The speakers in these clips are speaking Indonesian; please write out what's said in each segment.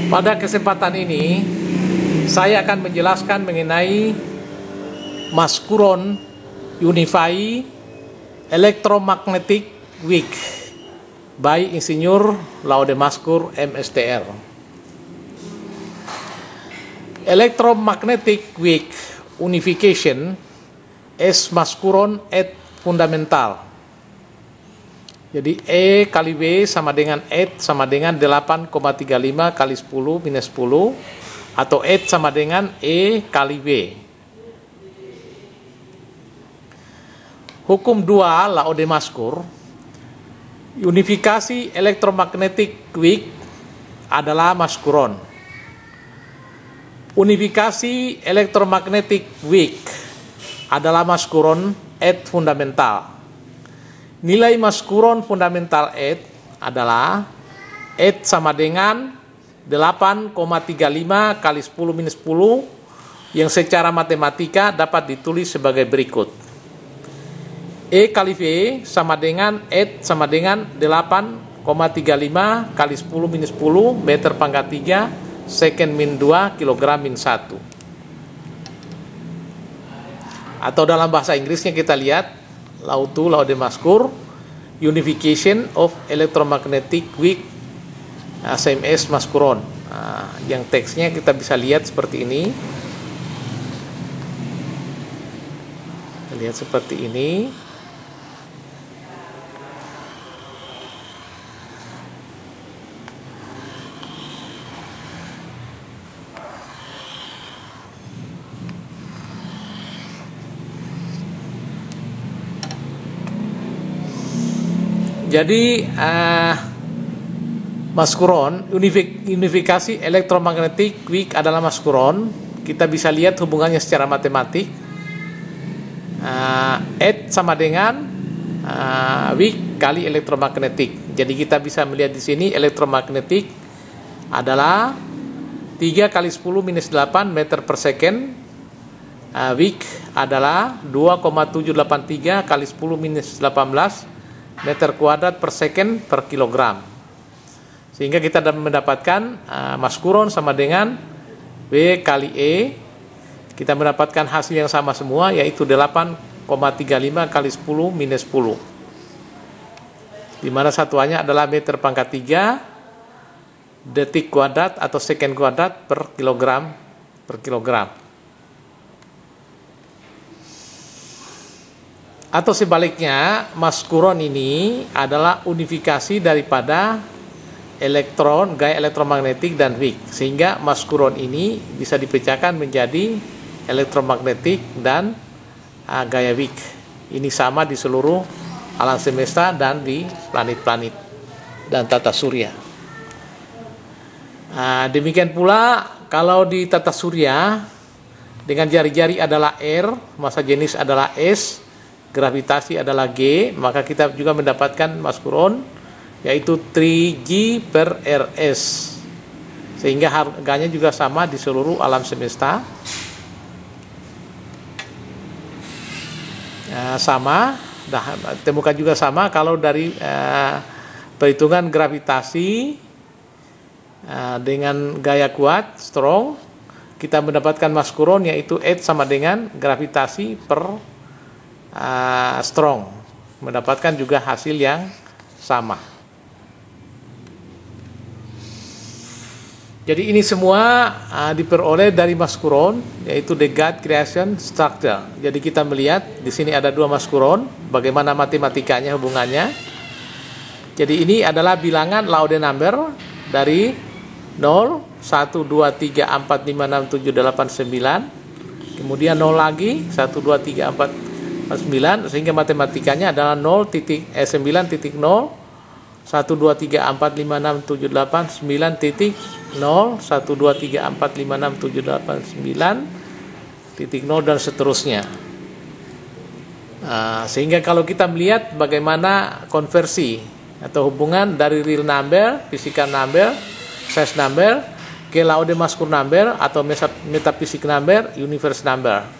Pada kesempatan ini, saya akan menjelaskan mengenai Maskuron Unify Electromagnetic Weak by Insinyur Laudemaskur MSTR. Electromagnetic Weak Unification is Maskuron et fundamental. Jadi E kali W sama dengan E sama dengan 8,35 kali 10 minus 10, atau E sama dengan E kali W. Hukum 2 Laudemaskur, unifikasi elektromagnetic weak adalah maskuron. Unifikasi elektromagnetic weak adalah maskuron et fundamental. Nilai maskuron fundamental E adalah E sama dengan 8,35 kali 10 minus 10, yang secara matematika dapat ditulis sebagai berikut. E kali V sama dengan E sama dengan 8,35 kali 10 minus 10 meter pangkat 3 second min 2 kilogram min 1. Atau dalam bahasa Inggrisnya kita lihat Laudemaskur Unification of Electromagnetic Weak SMS Maskuron. Yang teksnya kita bisa lihat seperti ini. Lihat seperti ini. Jadi maskuron unifikasi elektromagnetik weak adalah maskuron. Kita bisa lihat hubungannya secara matematik. E sama dengan weak kali elektromagnetik. Jadi kita bisa melihat di sini elektromagnetik adalah 3 kali 10 minus 8 meter per second. Weak adalah 2,783 kali 10 minus 18 meter kuadrat per second per kilogram. Sehingga kita mendapatkan maskuron sama dengan W kali E. Kita mendapatkan hasil yang sama semua, yaitu 8,35 kali 10 minus 10. Dimana satuannya adalah meter pangkat 3 detik kuadrat atau second kuadrat per kilogram per kilogram. Atau sebaliknya, maskuron ini adalah unifikasi daripada elektron, gaya elektromagnetik dan weak. Sehingga maskuron ini bisa dipecahkan menjadi elektromagnetik dan gaya weak. Ini sama di seluruh alam semesta dan di planet-planet dan tata surya. Demikian pula kalau di tata surya, dengan jari-jari adalah R, massa jenis adalah S, gravitasi adalah G, maka kita juga mendapatkan maskuron yaitu 3G per RS, sehingga harganya juga sama di seluruh alam semesta. Sama, temukan juga sama kalau dari perhitungan gravitasi dengan gaya kuat, strong, kita mendapatkan maskuron yaitu E sama dengan gravitasi per strong, mendapatkan juga hasil yang sama. Jadi ini semua diperoleh dari maskuron, yaitu the God creation structure. Jadi kita melihat di sini ada dua maskuron, bagaimana matematikanya hubungannya. Jadi ini adalah bilangan Laude number dari 0, 1, 2, 3, 4, 5, 6, 7, 8, 9. Kemudian 0 lagi, 1, 2, 3, 4, 9, sehingga matematikanya adalah 9.0, 1, 2, 3, 4, 5, 6, 7, 8, 9.0, 1, 2, 3, 4, 5, 6, 7, 8, 9, titik 0 dan seterusnya. Sehingga kalau kita melihat bagaimana konversi atau hubungan dari real number, physical number, size number ke Laudemaskur number atau metaphysical number, universe number.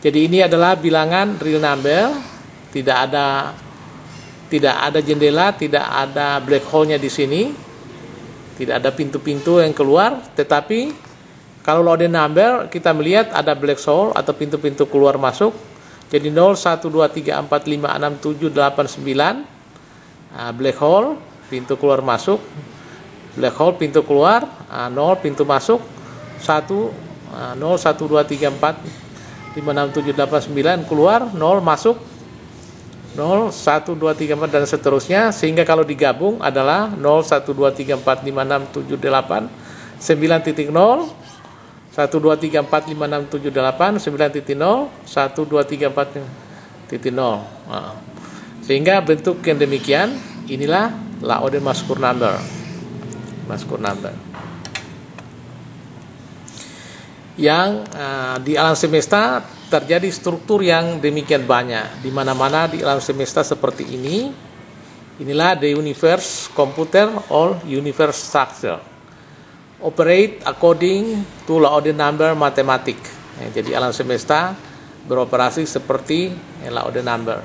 Jadi ini adalah bilangan real number, tidak ada jendela, tidak ada black hole-nya di sini. tidak ada pintu-pintu yang keluar. Tetapi kalau Laode number kita melihat ada black hole atau pintu-pintu keluar masuk. Jadi 0, 1, 2, 3, 4, 5, 6, 7, 8, 9. Black hole, pintu keluar masuk. Black hole, pintu keluar. 0, pintu masuk. 1, 0, 1, 2, 3, 4, 5, 6, 7, 8, 9. Keluar, 0, masuk. 0, 1, 2, 3, 4, dan seterusnya. Sehingga kalau digabung adalah 0, 1, 2, 3, 4, 5, 6, 7, 8, 9.0. 1, 2, 3, 4, 5, 6, 7, 8, 9.0, 1, 2, 3, 4.0. Sehingga bentuk yang demikian, inilah Laode Maskur number. Maskur number. Yang di alam semesta terjadi struktur yang demikian banyak. Di mana-mana di alam semesta seperti ini, inilah the universe computer or universe structure. Operate according to Laode number mathematic. Jadi alam semesta beroperasi seperti Laode number.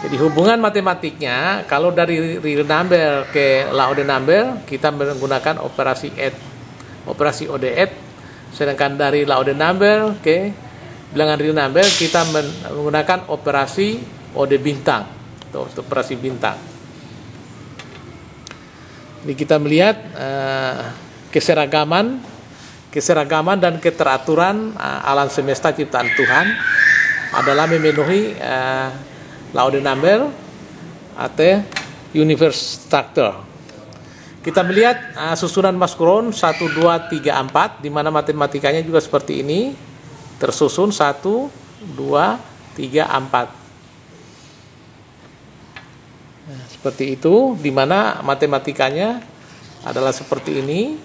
Jadi hubungan matematiknya kalau dari real number ke Laode number kita menggunakan operasi add, operasi Ode add. Sedangkan dari Laode number ke bilangan real number kita menggunakan operasi Ode bintang atau operasi bintang. Ini kita melihat keseragaman dan keteraturan alam semesta ciptaan Tuhan adalah memenuhi Laode number atau universe structure. Kita melihat susunan Maskuron 1, 2, 3, 4 di mana matematikanya juga seperti ini, tersusun 1, 2, 3, 4. Seperti itu, di mana matematikanya adalah seperti ini.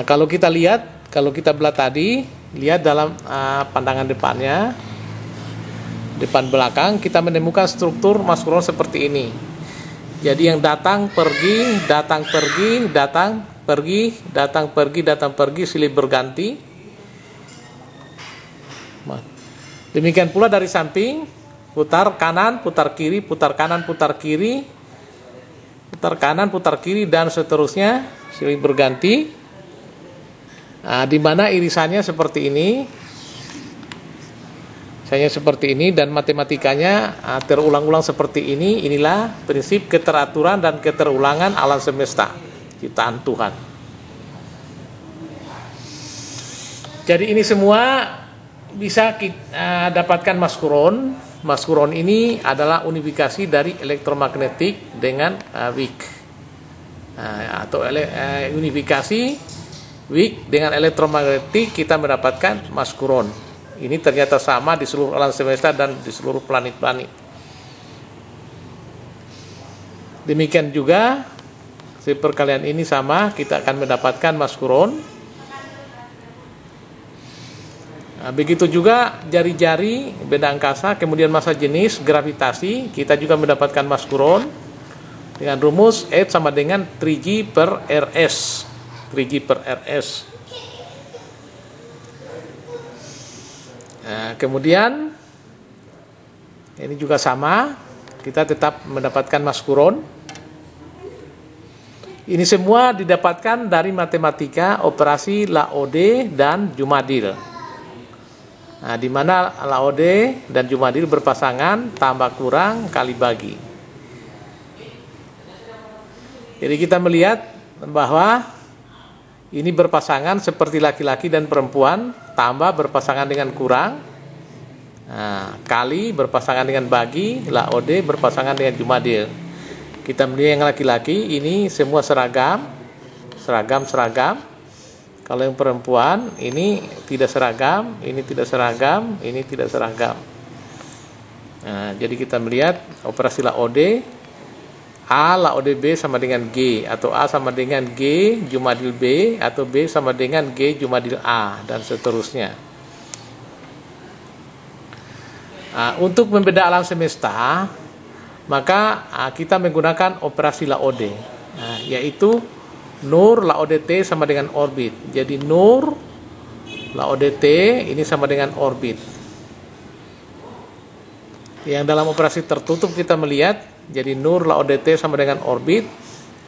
Kalau kita lihat, kalau kita belah tadi, lihat dalam pandangan depannya, depan belakang, kita menemukan struktur Maskuron seperti ini. Jadi yang datang, pergi, datang, pergi, datang, pergi, datang, pergi, datang, pergi, silih berganti. Demikian pula dari samping, putar kanan, putar kiri, putar kanan, putar kiri, putar kanan, putar kiri, dan seterusnya silih berganti. Di mana irisannya seperti ini, misalnya seperti ini, dan matematikanya terulang-ulang seperti ini. Inilah prinsip keteraturan dan keterulangan alam semesta ciptaan Tuhan. Jadi ini semua bisa kita dapatkan Maskuron. Maskuron ini adalah unifikasi dari elektromagnetik dengan Wick, atau unifikasi Wick dengan elektromagnetik, kita mendapatkan Maskuron. Ini ternyata sama di seluruh alam semesta dan di seluruh planet-planet. Demikian juga si perkalian ini sama, kita akan mendapatkan Maskuron. Begitu juga jari-jari, benda angkasa, kemudian massa jenis, gravitasi, kita juga mendapatkan Maskuron dengan rumus H sama dengan 3G per RS. 3G per RS. Kemudian ini juga sama, kita tetap mendapatkan Maskuron. Ini semua didapatkan dari matematika operasi Laode dan Jumadil. Di mana Laode dan Jumadil berpasangan, tambah kurang kali bagi. Jadi kita melihat bahwa ini berpasangan seperti laki-laki dan perempuan, tambah berpasangan dengan kurang, kali berpasangan dengan bagi, Laode berpasangan dengan Jumadil. Kita melihat yang laki-laki ini semua seragam. Kalau yang perempuan ini tidak seragam, ini tidak seragam, ini tidak seragam. Jadi kita melihat operasi Laode, A Laode B sama dengan G, atau A sama dengan G Jumadil B, atau B sama dengan G Jumadil A, dan seterusnya. Untuk membeda alam semesta, maka kita menggunakan operasi Laode, yaitu Nur Laode T sama dengan orbit. Jadi Nur Laode T ini sama dengan orbit. Yang dalam operasi tertutup kita melihat, jadi Nur Laodete sama dengan orbit,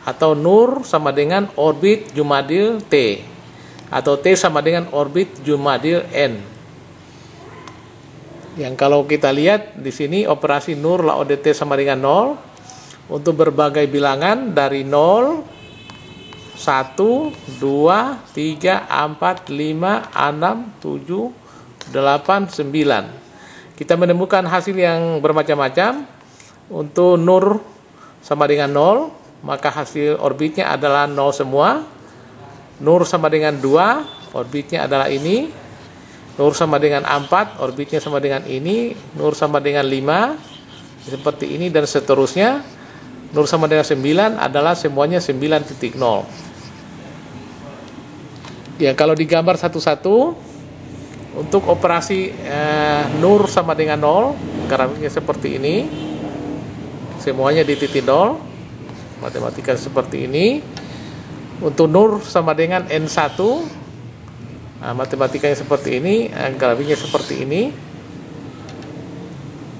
atau Nur sama dengan orbit Jumadil T, atau T sama dengan orbit Jumadil N. Yang kalau kita lihat di sini operasi Nur Laodete sama dengan 0 untuk berbagai bilangan dari 0, 1, 2, 3, 4, 5, 6, 7, 8, 9. Kita menemukan hasil yang bermacam-macam. Untuk Nur sama dengan 0, maka hasil orbitnya adalah 0 semua. Nur sama dengan 2, orbitnya adalah ini. Nur sama dengan 4, orbitnya sama dengan ini. Nur sama dengan 5, seperti ini, dan seterusnya. Nur sama dengan 9 adalah semuanya 9.0. Ya, kalau digambar satu-satu, untuk operasi Nur sama dengan 0, grafiknya seperti ini, semuanya di titik 0, matematika seperti ini. Untuk Nur sama dengan N1, matematikanya seperti ini, grafiknya seperti ini.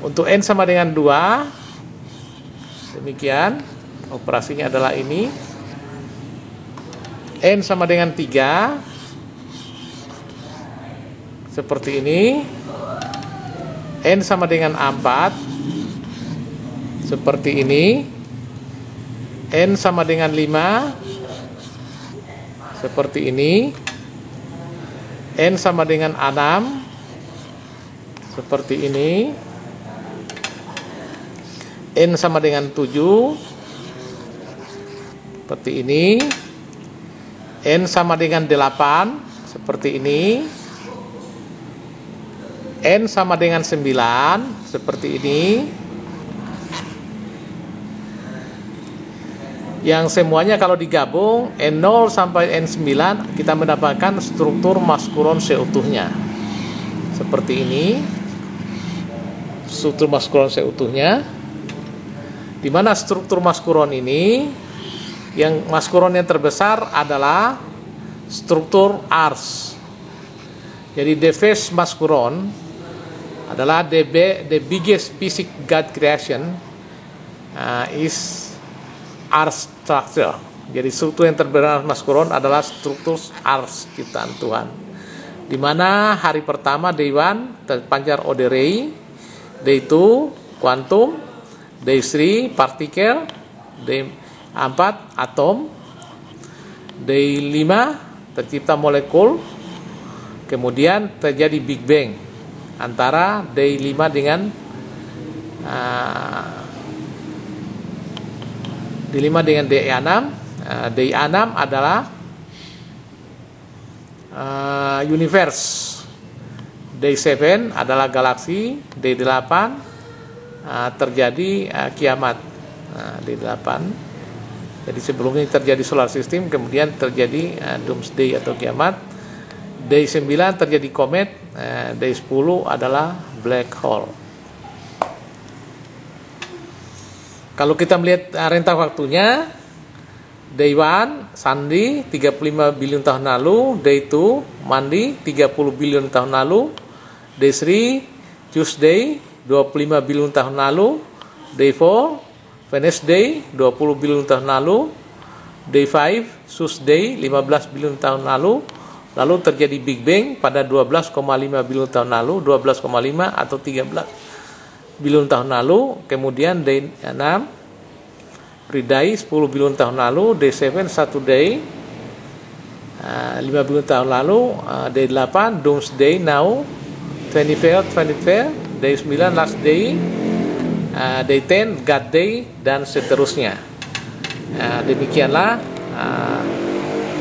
Untuk N sama dengan 2, demikian, operasinya adalah ini. N sama dengan 3, seperti ini. N sama dengan 4, seperti ini. N sama dengan 5, seperti ini. N sama dengan 6, seperti ini. N sama dengan 7, seperti ini. N sama dengan 8, seperti ini. N sama dengan 9, seperti ini. Yang semuanya kalau digabung N0 sampai N9, kita mendapatkan struktur maskuron seutuhnya. Seperti ini. Struktur maskuron seutuhnya. Di mana struktur maskuron ini, yang maskuron yang terbesar adalah struktur ars. Jadi the first maskuron adalah the biggest physics God creation is ars structure. Jadi struktur yang terbesar maskuron adalah struktur ars ciptaan Tuhan. Di mana hari pertama day 1 terpancar Ode Rei, day 2 kuantum, day 3 partikel, day 4 atom, day 5 tercipta molekul, kemudian terjadi Big Bang antara day 5 dengan day 5 dengan day 6. Day 6 adalah universe. Day 7 adalah galaksi. Day 8 terjadi kiamat. Day 8. Jadi sebelumnya terjadi solar system, kemudian terjadi doomsday atau kiamat. Day 9 terjadi komet, day 10 adalah black hole. Kalau kita melihat rentang waktunya, day 1 Sandi 35 bilion tahun lalu, day 2 Mandi 30 bilion tahun lalu, day 3 Tuesday 25 bilion tahun lalu, day 4 Wednesday 20 bilion tahun lalu, day 5 Tuesday 15 bilion tahun lalu. Lalu terjadi Big Bang pada 12,5 bilion tahun lalu, 12,5 atau 13 bilion tahun lalu. Kemudian day 6 Ridai 10 bilion tahun lalu, day 7 1 day 5 bilion tahun lalu, day 8 Doomsday now 24, day 9 last day, day 10 God day, dan seterusnya. Demikianlah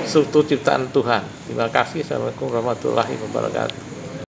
struktur ciptaan Tuhan. Terima kasih. Assalamualaikum warahmatullahi wabarakatuh.